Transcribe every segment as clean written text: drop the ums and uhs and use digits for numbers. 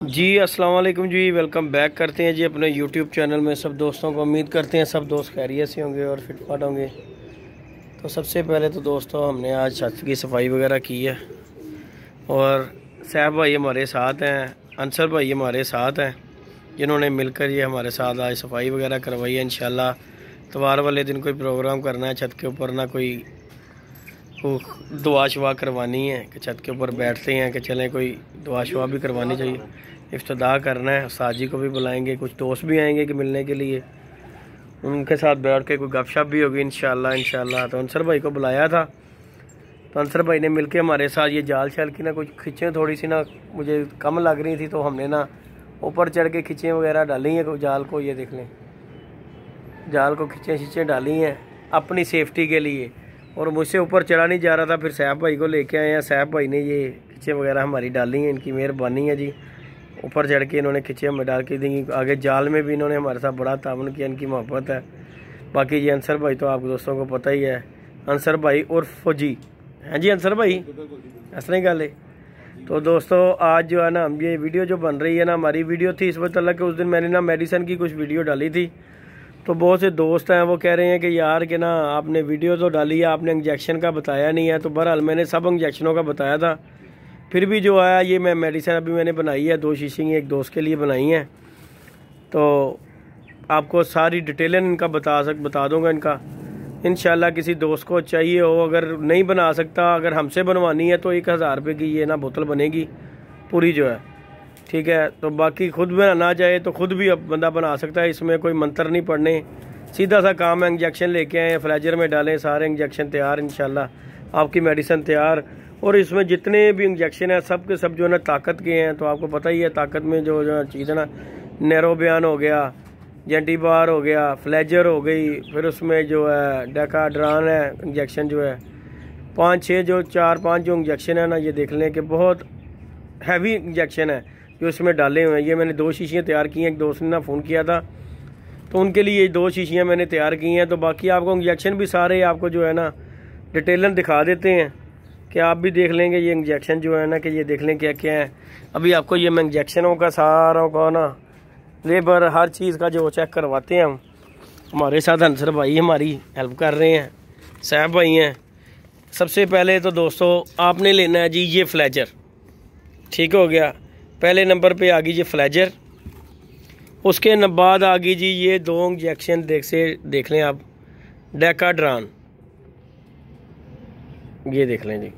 जी अस्सलाम वालेकुम जी। Welcome back करते हैं जी अपने यूट्यूब चैनल में सब दोस्तों को। उम्मीद करते हैं सब दोस्त खैरियत से होंगे और फिटफाट होंगे। तो सबसे पहले तो दोस्तों हमने आज छत की सफाई वगैरह की है और साहब भाई हमारे साथ हैं, अंसर भाई हमारे साथ हैं, जिन्होंने मिलकर ये हमारे साथ आज सफाई वगैरह करवाई है। इंशाल्लाह इतवार वाले दिन कोई प्रोग्राम करना है छत के ऊपर, ना कोई दुआ शुआ करवानी है कि छत के ऊपर बैठते हैं कि चलें, कोई दुआ शुआ भी करवानी चाहिए। इफ्तिताह करना है, साजी को भी बुलाएंगे, कुछ दोस्त भी आएंगे कि मिलने के लिए, उनके साथ बैठ के कोई गपशप भी होगी इंशाल्लाह। तो अंसर भाई को बुलाया था, तो अंसर भाई ने मिलके हमारे साथ ये जाल शाल की ना कुछ खिंचें थोड़ी सी ना मुझे कम लग रही थी, तो हमने ना ऊपर चढ़ के खिंचें वगैरह डाली हैं जाल को। ये देख लें, जाल को खिंचें डाली हैं अपनी सेफ्टी के लिए, और मुझसे ऊपर चढ़ा नहीं जा रहा था। फिर साहब भाई को लेके आए हैं, साहब भाई ने ये खिंचें वगैरह हमारी डाली हैं, इनकी मेहरबानी है जी। ऊपर चढ़ के इन्होंने खिंचे हमें डाल के दी। आगे जाल में भी इन्होंने हमारे साथ बड़ा ताउन किया, इनकी मोहब्बत है। बाकी ये अंसर भाई तो आप दोस्तों को पता ही है, अंसर भाई और फौजी हैं जी। अंसर भाई ऐसा नहीं गल है। तो दोस्तों आज जो है ना हम ये वीडियो जो बन रही है ना, हमारी वीडियो थी इस वक्त अल्लाह के उस दिन मैंने ना मेडिसिन की कुछ वीडियो डाली थी, तो बहुत से दोस्त हैं वो कह रहे हैं कि यार कि ना आपने वीडियो तो डाली है, आपने इंजेक्शन का बताया नहीं है। तो बहरहाल मैंने सब इंजेक्शनों का बताया था, फिर भी जो आया ये मैं मेडिसिन अभी मैंने बनाई है 2 शीशी एक दोस्त के लिए बनाई हैं। तो आपको सारी डिटेलें इनका बता दूंगा इनका। इंशाल्लाह किसी दोस्त को चाहिए हो, अगर नहीं बना सकता, अगर हमसे बनवानी है तो 1000 रुपये की ये ना बोतल बनेगी पूरी जो है, ठीक है। तो बाकी खुद बनाना चाहे तो खुद भी अब बंदा बना सकता है, इसमें कोई मंत्र नहीं पड़ने, सीधा सा काम है। इंजेक्शन लेके आए, फ्लेजर में डालें, सारे इंजेक्शन तैयार, इंशाल्लाह आपकी मेडिसिन तैयार। और इसमें जितने भी इंजेक्शन हैं सब के सब जो है ना ताकत के हैं। तो आपको पता ही है ताकत में जो चीज़ है ना, नैरोबियान हो गया, जेंटीबार हो गया, फ्लेजर हो गई, फिर उसमें जो है डेकाड्रान है इंजेक्शन जो है 5-6 जो 4-5 जो इंजेक्शन है ना, ये देख लें कि बहुत हैवी इंजेक्शन है जो इसमें डाले हुए हैं। ये मैंने 2 शीशियाँ तैयार की हैं, एक दोस्त ने ना फ़ोन किया था तो उनके लिए 2 शीशियाँ मैंने तैयार की हैं। तो बाकी आपको इंजेक्शन भी सारे आपको जो है ना डिटेलन दिखा देते हैं कि आप भी देख लेंगे ये इंजेक्शन जो है ना, कि ये देख लें क्या क्या है। अभी आपको ये मैं इंजेक्शनों का सारा का ना लेबर हर चीज़ का जो चेक करवाते हैं हम। हमारे साथ अंसर भाई हमारी हेल्प कर रहे हैं, साहब भाई हैं। सबसे पहले तो दोस्तों आपने लेना है जी ये फ्लेजर, ठीक हो गया। पहले नंबर पे आ गई जी फ्लेजर, उसके बाद आ गई जी ये 2 इंजेक्शन देख लें आप, डेकाड्रान, ये देख लें जी।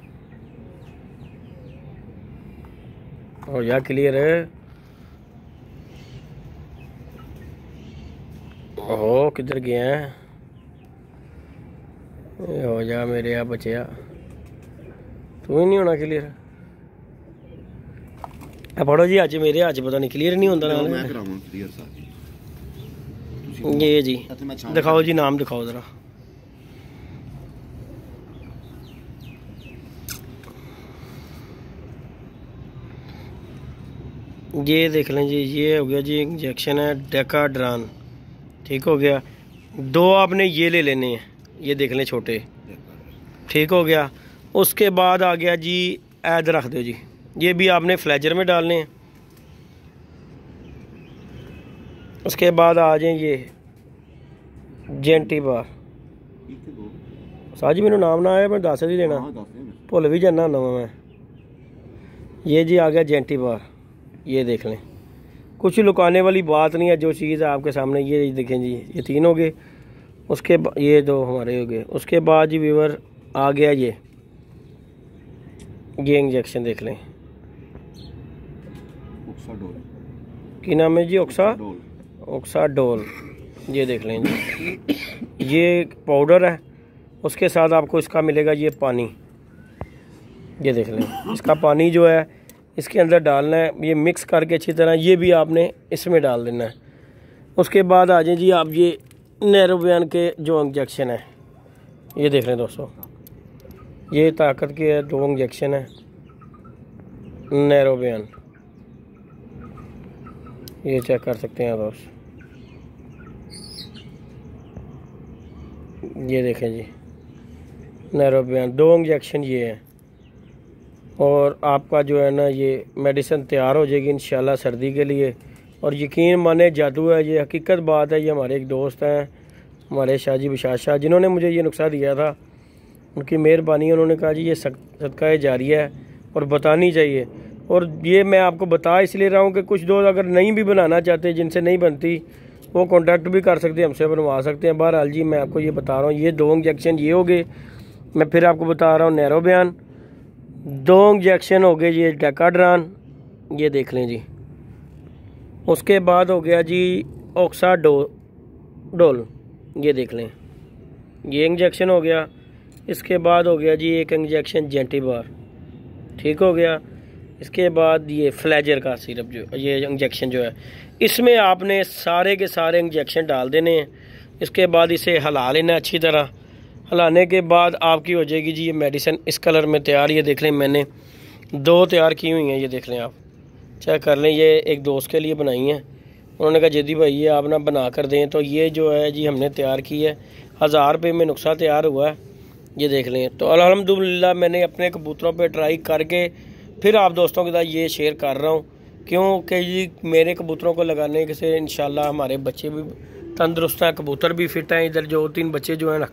हो जा क्लियर है? ओहो किधर गया है? हो जा मेरे यहाँ बचिया, तू ही नहीं होना क्लियर। पढ़ो जी, अज मेरे अज पता नहीं क्लियर नहीं होता ना। ये जी दिखाओ जी, नाम दिखाओ ज़रा। ये देख लें जी, ये हो गया जी इंजेक्शन है डेकाड्रान, ठीक हो गया। 2 आपने ये ले लेने हैं, ये देख लें छोटे, ठीक हो गया। उसके बाद आ गया जी ऐद रख दो जी, ये भी आपने फ्लेजर में डालने हैं। उसके बाद आ जाए ये जेंटीबार, साजी मैंने नाम ना आया मैं दस ही देना, भुल भी जाना नवा मैं। ये जी आ गया जेंटीबार, ये देख लें, कुछ लुकाने वाली बात नहीं है, जो चीज़ है आपके सामने ये देखें जी। ये 3 हो गए, उसके ये 2 हमारे हो गए। उसके बाद जी व्यूअर आ गया ये इंजेक्शन देख लें, की नाम है जी, ऑक्साडोल, ये देख लें जी। ये पाउडर है, उसके साथ आपको इसका मिलेगा ये पानी, ये देख लें। इसका पानी जो है इसके अंदर डालना है, ये मिक्स करके अच्छी तरह, ये भी आपने इसमें डाल देना है। उसके बाद आ जाए जी आप ये नैरोबियान के जो इंजेक्शन है, ये देख लें दोस्तों, ये ताकत के 2 इंजेक्शन है नैरोबियान, ये चेक कर सकते हैं दोस्त। ये देखें जी नैरोबियान 2 इंजेक्शन ये है, और आपका जो है ना ये मेडिसिन तैयार हो जाएगी इंशाल्लाह सर्दी के लिए। और यकीन माने जादू है, ये हकीकत बात है। ये हमारे एक दोस्त हैं, हमारे शाहजी बशार शाह, जिन्होंने मुझे ये नुस्खा दिया था, उनकी मेहरबानी। उन्होंने कहा जी ये सदका जारिया है और बतानी चाहिए। और ये मैं आपको बता इसलिए रहा हूँ कि कुछ दोस्त अगर नहीं भी बनाना चाहते, जिनसे नहीं बनती, वो कॉन्टैक्ट भी कर सकते हैं, हमसे बनवा सकते हैं। बहरहाल जी मैं आपको ये बता रहा हूँ, ये 2 इंजेक्शन ये हो गए। मैं फिर आपको बता रहा हूँ नैरो बयान, 2 इंजेक्शन हो गए ये डेकाड्रान, ये देख लें जी। उसके बाद हो गया जी ऑक्साडोल, ये देख लें, ये इंजेक्शन हो गया। इसके बाद हो गया जी एक इंजेक्शन जेंटीबार, ठीक हो गया। इसके बाद ये फ्लैजर का सिरप, जो ये इंजेक्शन जो है, इसमें आपने सारे के सारे इंजेक्शन डाल देने हैं। इसके बाद इसे हिला लेना अच्छी तरह। हिलाने के बाद आपकी हो जाएगी जी ये मेडिसिन इस कलर में तैयार। ये देख लें, मैंने 2 तैयार की हुई हैं, ये देख लें, आप चेक कर लें। ये एक दोस्त के लिए बनाई हैं, उन्होंने कहा जदी भाई ये आप ना बना कर दें। तो ये जो है जी हमने तैयार की है, 1000 रुपये में नुस्खा तैयार हुआ है, ये देख लें। तो अल्हम्दुलिल्लाह मैंने अपने कबूतरों पे ट्राई करके फिर आप दोस्तों के साथ ये शेयर कर रहा हूँ, क्योंकि जी मेरे कबूतरों को लगाने से इंशाल्लाह हमारे बच्चे भी तंदुरुस्त हैं, कबूतर भी फिट हैं। इधर 2-3 बच्चे जो हैं ना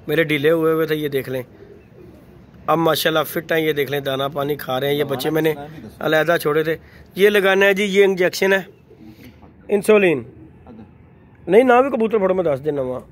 मेरे ढीले हुए थे, ये देख लें, अब माशाल्लाह फिट हैं। ये देख लें, दाना पानी खा रहे हैं। ये बच्चे मैंने अलहदा छोड़े थे। ये लगाना है जी, ये इंजेक्शन है इंसुलिन। नहीं ना भी कबूतर फड़ो, मैं दस देना वहाँ